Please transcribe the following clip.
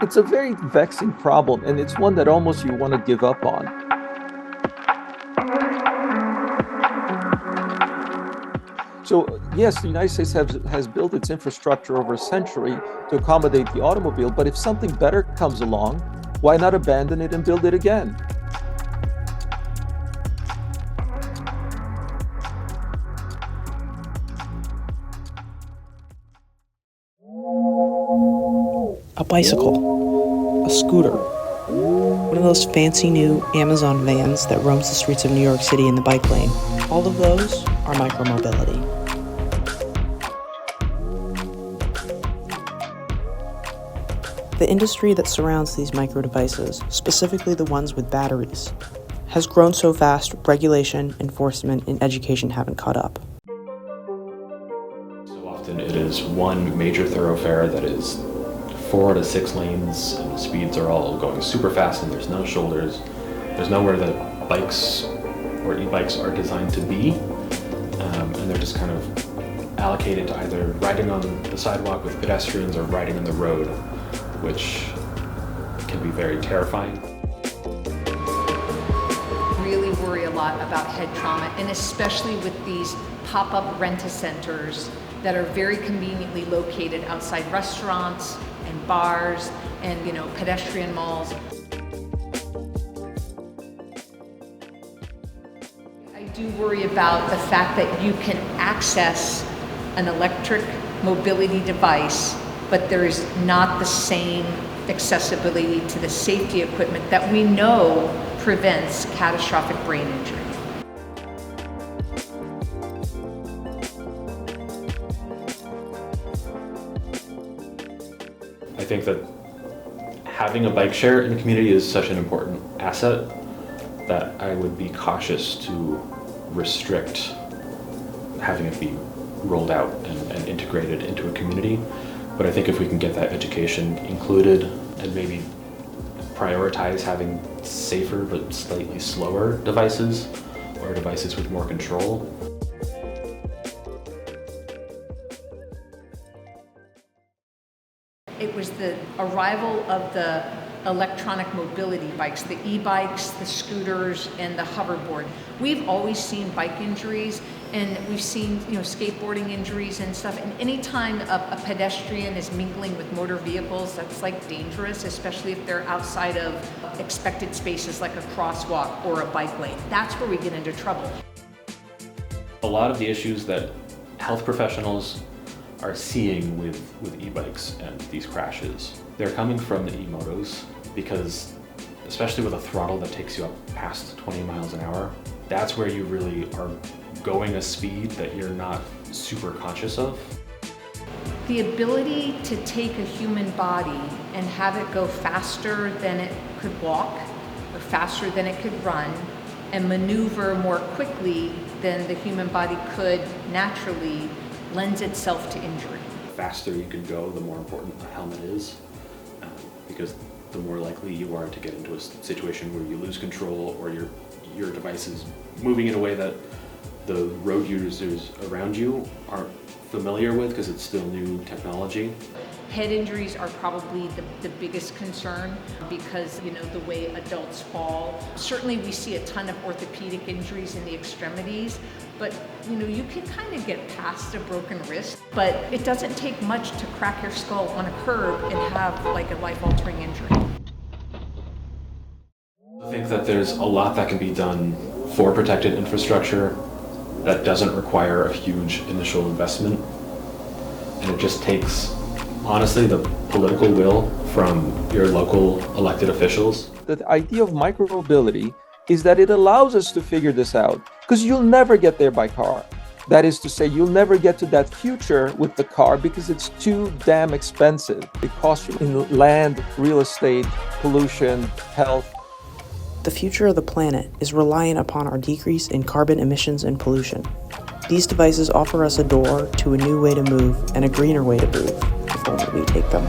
It's a very vexing problem, and it's one that almost you want to give up on. So yes, the United States has built its infrastructure over a century to accommodate the automobile, but if something better comes along, why not abandon it and build it again? A bicycle, a scooter, one of those fancy new Amazon vans that roams the streets of New York City in the bike lane. All of those are micromobility. The industry that surrounds these micro devices, specifically the ones with batteries, has grown so fast regulation, enforcement, and education haven't caught up. So often it is one major thoroughfare that is 4 to 6 lanes, and the speeds are all going super fast, and there's no shoulders. There's nowhere that bikes or e-bikes are designed to be, and they're just kind of allocated to either riding on the sidewalk with pedestrians or riding on the road, which can be very terrifying. Really worry a lot about head trauma, and especially with these pop-up rent-a-centers that are very conveniently located outside restaurants and bars and, pedestrian malls. I do worry about the fact that you can access an electric mobility device, but there is not the same accessibility to the safety equipment that we know prevents catastrophic brain injury. I think that having a bike share in a community is such an important asset that I would be cautious to restrict having it be rolled out and integrated into a community. But I think if we can get that education included and maybe prioritize having safer but slightly slower devices or devices with more control. It was the arrival of the electronic mobility bikes, the e-bikes, the scooters, and the hoverboard. We've always seen bike injuries, and we've seen skateboarding injuries and stuff. And anytime a pedestrian is mingling with motor vehicles, that's dangerous, especially if they're outside of expected spaces like a crosswalk or a bike lane. That's where we get into trouble. A lot of the issues that health professionals are seeing with e-bikes and these crashes, they're coming from the e-motos, because especially with a throttle that takes you up past 20 miles an hour, that's where you really are going a speed that you're not super conscious of. The ability to take a human body and have it go faster than it could walk or faster than it could run and maneuver more quickly than the human body could naturally lends itself to injury. The faster you can go, the more important the helmet is, because the more likely you are to get into a situation where you lose control or your device is moving in a way that the road users around you aren't familiar with because it's still new technology. Head injuries are probably the biggest concern because, the way adults fall. Certainly we see a ton of orthopedic injuries in the extremities, but you can kind of get past a broken wrist, but it doesn't take much to crack your skull on a curb and have a life-altering injury. I think that there's a lot that can be done for protected infrastructure that doesn't require a huge initial investment, and it just takes, honestly, the political will from your local elected officials. The idea of micromobility is that it allows us to figure this out, because you'll never get there by car. That is to say, you'll never get to that future with the car because it's too damn expensive. It costs you in land, real estate, pollution, health. The future of the planet is reliant upon our decrease in carbon emissions and pollution. These devices offer us a door to a new way to move and a greener way to move, if only we take them.